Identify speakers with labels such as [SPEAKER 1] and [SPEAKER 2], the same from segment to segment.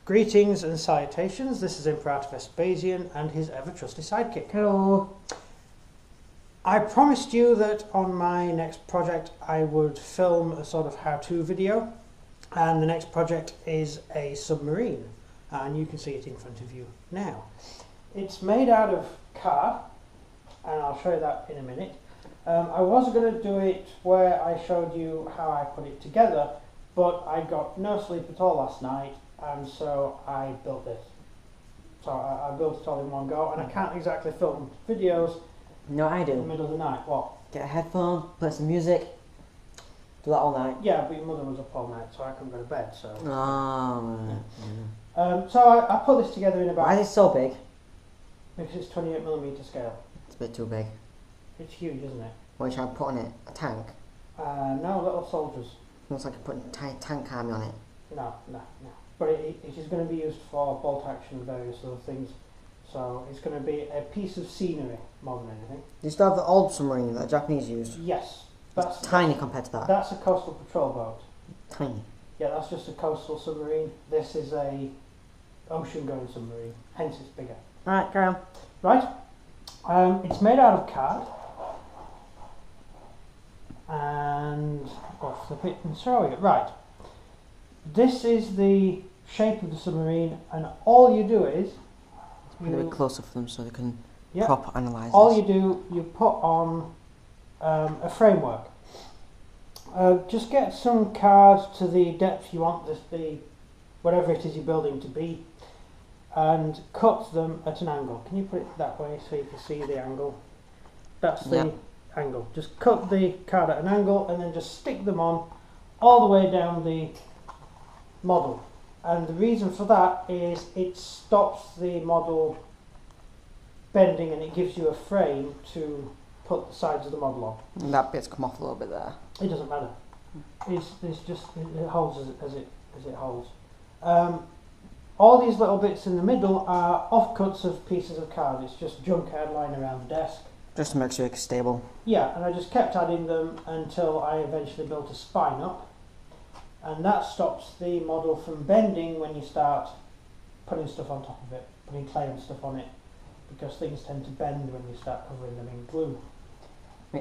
[SPEAKER 1] Greetings and salutations, this is Emperor Vespasian and his ever-trusty sidekick.
[SPEAKER 2] Hello.
[SPEAKER 1] I promised you that on my next project I would film a sort of how-to video, and the next project is a submarine, and you can see it in front of you now. It's made out of card, and I'll show you that in a minute. I was going to do it where I showed you how I put it together, but I got no sleep at all last night, and so I built this. So I built it all in one go, and I can't exactly film videos
[SPEAKER 2] I do.
[SPEAKER 1] in the middle of the night. What?
[SPEAKER 2] Get a headphone, play some music, do that all night.
[SPEAKER 1] Yeah, but your mother was up all night, so I couldn't go to bed. So.
[SPEAKER 2] Oh.
[SPEAKER 1] So I put this together in about.
[SPEAKER 2] Why is it so big?
[SPEAKER 1] Because it's 28mm scale.
[SPEAKER 2] It's a bit too big.
[SPEAKER 1] It's huge, isn't it?
[SPEAKER 2] What are you trying to put on it? A tank?
[SPEAKER 1] No, little soldiers.
[SPEAKER 2] Looks like you're putting a tank army on it.
[SPEAKER 1] No. But it is going to be used for bolt action and various other things. So it's going to be a piece of scenery more than anything.
[SPEAKER 2] Do you still have the old submarine that the Japanese used?
[SPEAKER 1] Yes.
[SPEAKER 2] That's tiny compared to that.
[SPEAKER 1] That's a coastal patrol boat.
[SPEAKER 2] Tiny.
[SPEAKER 1] Yeah, that's just a coastal submarine. This is a ocean-going submarine. Hence it's bigger.
[SPEAKER 2] Alright, carry on.
[SPEAKER 1] Right. It's made out of card. And I'll flip it and show you. Right. This is the shape of the submarine, and all you do is
[SPEAKER 2] A bit closer for them so they can
[SPEAKER 1] Yep.
[SPEAKER 2] proper analyse
[SPEAKER 1] all
[SPEAKER 2] this.
[SPEAKER 1] you do, you put on a framework. Just get some cards to the depth you want the whatever it is you're building to be, and cut them at an angle. Can you put it that way so you can see the angle? That's the angle. Just cut the card at an angle and then just stick them on all the way down the model. And the reason for that is it stops the model bending, and it gives you a frame to put the sides of the model on.
[SPEAKER 2] And that bit's come off a little bit there.
[SPEAKER 1] It doesn't matter. It's just it holds as it holds. All these little bits in the middle are offcuts of pieces of card. It's just junk card lying around the desk.
[SPEAKER 2] Just to make sure it's stable.
[SPEAKER 1] Yeah, and I just kept adding them until I eventually built a spine up, and that stops the model from bending when you start putting stuff on top of it, putting clay and stuff on it, because things tend to bend when you start covering them in glue.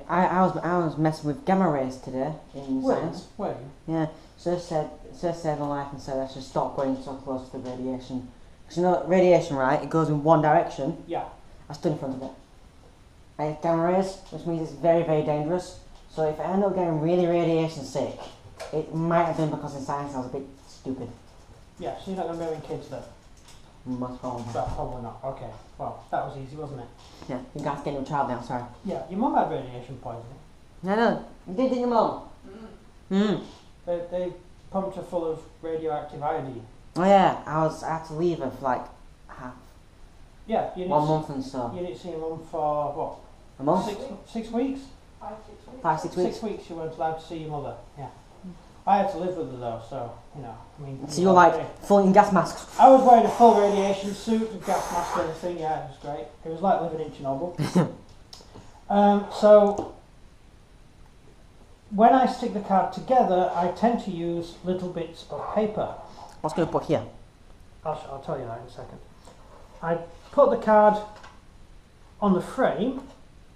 [SPEAKER 2] I was messing with gamma rays today in science.
[SPEAKER 1] Where?
[SPEAKER 2] Yeah, Sir saved my life and said I should stop going so close to the radiation. Because you know, radiation, right, it goes in one direction.
[SPEAKER 1] Yeah.
[SPEAKER 2] I stood in front of it. I had gamma rays, which means it's very, very dangerous. So if I end up getting really radiation sick, it might have been because in science I was a bit stupid.
[SPEAKER 1] Yeah, so you're not going to be having kids then?
[SPEAKER 2] Most probably.
[SPEAKER 1] Well, probably not. Okay. Well, that was easy, wasn't it?
[SPEAKER 2] Yeah, you guys getting a child now, sorry.
[SPEAKER 1] Yeah, your mum had radiation poisoning.
[SPEAKER 2] No, you did your mum?
[SPEAKER 1] They pumped her full of radioactive iodine.
[SPEAKER 2] Oh yeah, I had to leave her for like half.
[SPEAKER 1] Yeah,
[SPEAKER 2] 1 month and so.
[SPEAKER 1] You didn't see your mum for what?
[SPEAKER 2] A month?
[SPEAKER 1] 6 weeks?
[SPEAKER 2] 5, 6 weeks.
[SPEAKER 1] 6 weeks you weren't allowed to see your mother. Yeah. I had to live with her though, so I mean.
[SPEAKER 2] So you're like full in gas masks.
[SPEAKER 1] I was wearing a full radiation suit, a gas mask, and everything. Yeah, it was great. It was like living in Chernobyl. So when I stick the card together, I tend to use little bits of paper.
[SPEAKER 2] What's going to put here?
[SPEAKER 1] I'll tell you that in a second. I put the card on the frame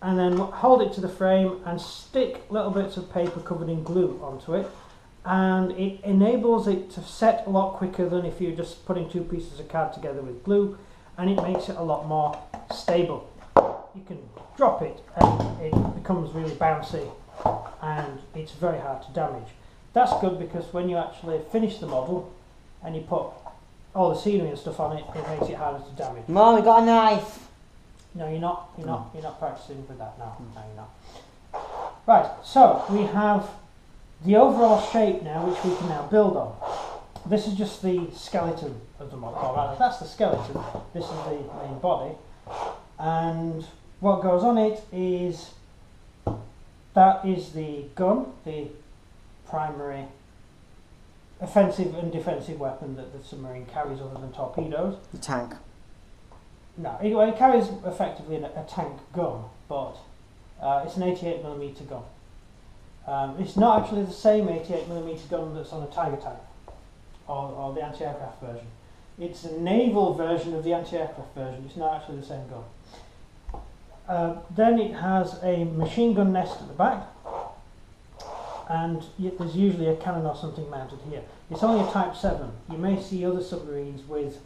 [SPEAKER 1] and then hold it to the frame and stick little bits of paper covered in glue onto it, and it enables it to set a lot quicker than if you're just putting two pieces of card together with glue, and it makes it a lot more stable. You can drop it and it becomes really bouncy, and it's very hard to damage. That's good because when you actually finish the model and you put all the scenery and stuff on it, it makes it harder to damage.
[SPEAKER 2] Mom, we got a knife.
[SPEAKER 1] No, you're not practicing with that now. No, you're not. Right, so we have the overall shape now, which we can now build on. This is just the skeleton of the model. Oh, right, that's the skeleton. This is the main body, and what goes on it is that is the gun, the primary offensive and defensive weapon that the submarine carries, other than torpedoes.
[SPEAKER 2] The tank.
[SPEAKER 1] No, it carries effectively a tank gun, but it's an 88mm gun. It's not actually the same 88mm gun that's on a Tiger tank, or the anti-aircraft version. It's a naval version of the anti-aircraft version. It's not actually the same gun. Then it has a machine gun nest at the back, and there's usually a cannon or something mounted here. It's only a Type 7. You may see other submarines with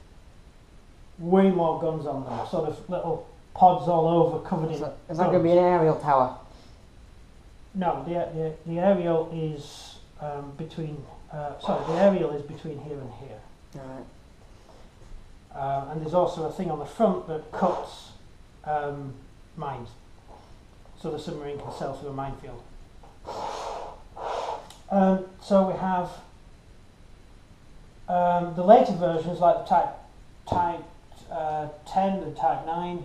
[SPEAKER 1] way more guns on them, sort of little pods all over covered in.
[SPEAKER 2] Is that going to be an aerial tower?
[SPEAKER 1] No, the aerial is between. The aerial is between here and here.
[SPEAKER 2] Alright.
[SPEAKER 1] And there's also a thing on the front that cuts mines, so the submarine can sail through a minefield. So we have the later versions, like the Type 10 and Type 9.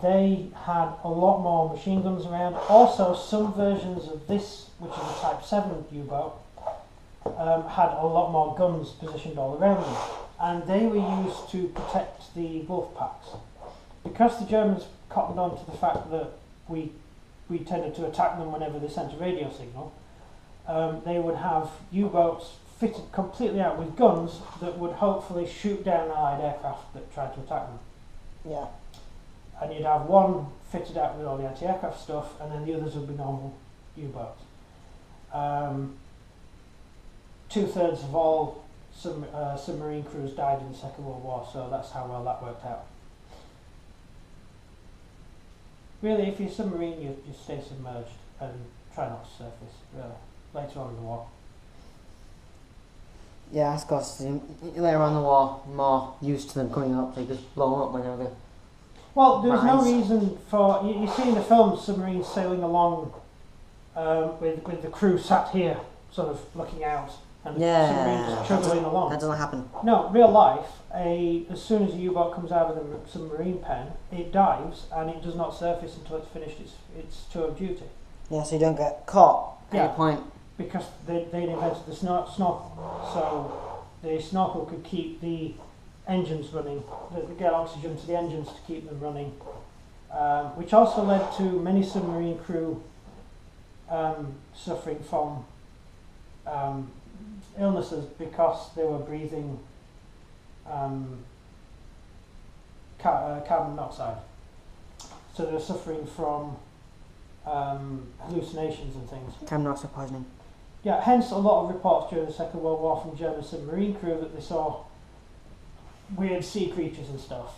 [SPEAKER 1] They had a lot more machine guns around. Also, some versions of this, which is a Type 7 U-boat, had a lot more guns positioned all around them, and they were used to protect the wolf packs. Because the Germans cottoned on to the fact that we tended to attack them whenever they sent a radio signal, they would have U-boats fitted completely out with guns that would hopefully shoot down Allied aircraft that tried to attack them.
[SPEAKER 2] Yeah.
[SPEAKER 1] And you'd have one fitted out with all the anti-aircraft stuff, and then the others would be normal U-boats. 2/3 of all submarine crews died in the Second World War, so that's how well that worked out. Really, if you're a submarine, you stay submerged and try not to surface, really, later on in the war.
[SPEAKER 2] Yeah, of course. Later on in the war, more used to them coming up, they just blow up whenever they...
[SPEAKER 1] Well, there's no reason for... You see in the film submarines sailing along with the crew sat here, sort of looking out, and the submarine just chugging along.
[SPEAKER 2] That doesn't happen.
[SPEAKER 1] No, real life, as soon as a U-boat comes out of the submarine pen, it dives and it does not surface until it's finished its tour of duty.
[SPEAKER 2] Yeah, so you don't get caught at any point.
[SPEAKER 1] Because they'd invented the snorkel, so the snorkel could keep the engines running, get oxygen to the engines to keep them running, which also led to many submarine crew suffering from illnesses because they were breathing carbon monoxide. So they were suffering from hallucinations and things.
[SPEAKER 2] Carbon monoxide poisoning.
[SPEAKER 1] Yeah, hence a lot of reports during the Second World War from German submarine crew that they saw weird sea creatures and stuff.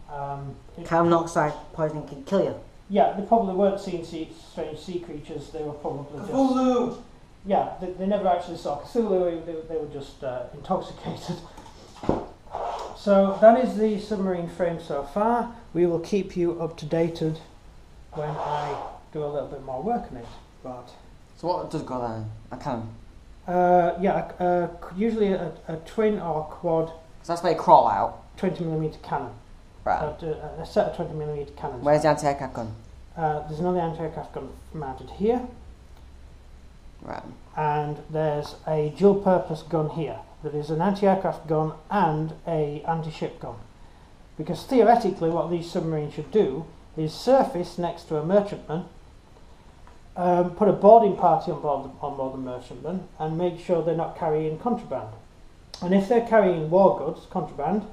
[SPEAKER 2] Carbon monoxide poisoning can kill you.
[SPEAKER 1] Yeah, they probably weren't seeing strange sea creatures, they were probably
[SPEAKER 2] Cthulhu!
[SPEAKER 1] just... Yeah, they never actually saw Cthulhu, they were just intoxicated. So that is the submarine frame so far. We will keep you up to date when I do a little bit more work on it. But
[SPEAKER 2] so what does go there? A cannon?
[SPEAKER 1] Usually a twin or quad.
[SPEAKER 2] So that's where you crawl out.
[SPEAKER 1] 20mm cannon.
[SPEAKER 2] Right.
[SPEAKER 1] A set of 20mm cannons.
[SPEAKER 2] Where's the anti-aircraft gun?
[SPEAKER 1] There's another anti-aircraft gun mounted here.
[SPEAKER 2] Right.
[SPEAKER 1] And there's a dual-purpose gun here. That is an anti-aircraft gun and a anti-ship gun. Because theoretically what these submarines should do is surface next to a merchantman, put a boarding party on board the merchantman, and make sure they're not carrying contraband. And if they're carrying war goods, contraband,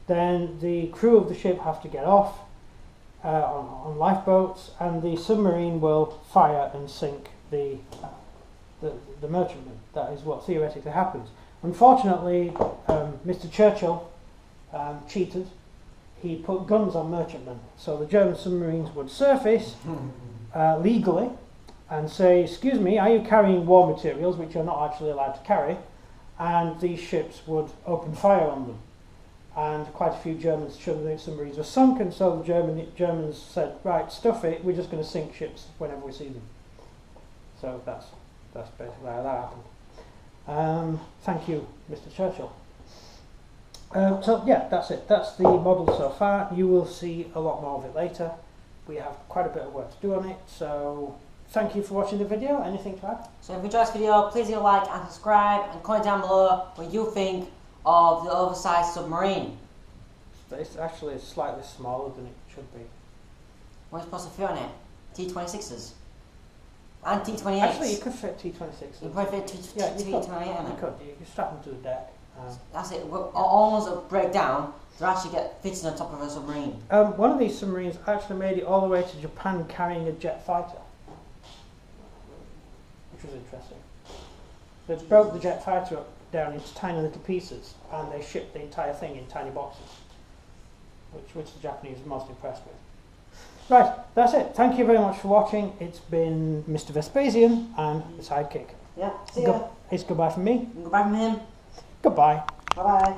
[SPEAKER 1] then the crew of the ship have to get off on lifeboats, and the submarine will fire and sink the merchantman. That is what theoretically happens. Unfortunately, Mr. Churchill cheated. He put guns on merchantmen, so the German submarines would surface legally and say, "Excuse me, are you carrying war materials which you're not actually allowed to carry?" And these ships would open fire on them. And quite a few German submarines were sunk, and so the Germans said, "Right, stuff it. We're just going to sink ships whenever we see them." So that's basically how that happened. Thank you, Mr. Churchill. So yeah, that's it. That's the model so far. You will see a lot more of it later. We have quite a bit of work to do on it, so thank you for watching the video. Anything to add?
[SPEAKER 2] So if you enjoyed this video, please leave a like and subscribe, and comment down below what you think of the oversized submarine.
[SPEAKER 1] It's actually slightly smaller than it should be.
[SPEAKER 2] What are you supposed to fit on it? T-26s? And T-28s?
[SPEAKER 1] Actually, you could fit T-26s.
[SPEAKER 2] You could fit T-28 on it?
[SPEAKER 1] You could. You could strap them to the deck.
[SPEAKER 2] That's it. All ones that break down, they actually get fitted on top of a submarine.
[SPEAKER 1] One of these submarines actually made it all the way to Japan carrying a jet fighter, which was interesting. They broke the jet fighter up down into tiny little pieces, and they shipped the entire thing in tiny boxes, which the Japanese were most impressed with. Right, that's it. Thank you very much for watching. It's been Mr. Vespasian and the Sidekick.
[SPEAKER 2] Yeah, see ya.
[SPEAKER 1] It's goodbye from me.
[SPEAKER 2] Goodbye from him.
[SPEAKER 1] Goodbye.
[SPEAKER 2] Bye-bye.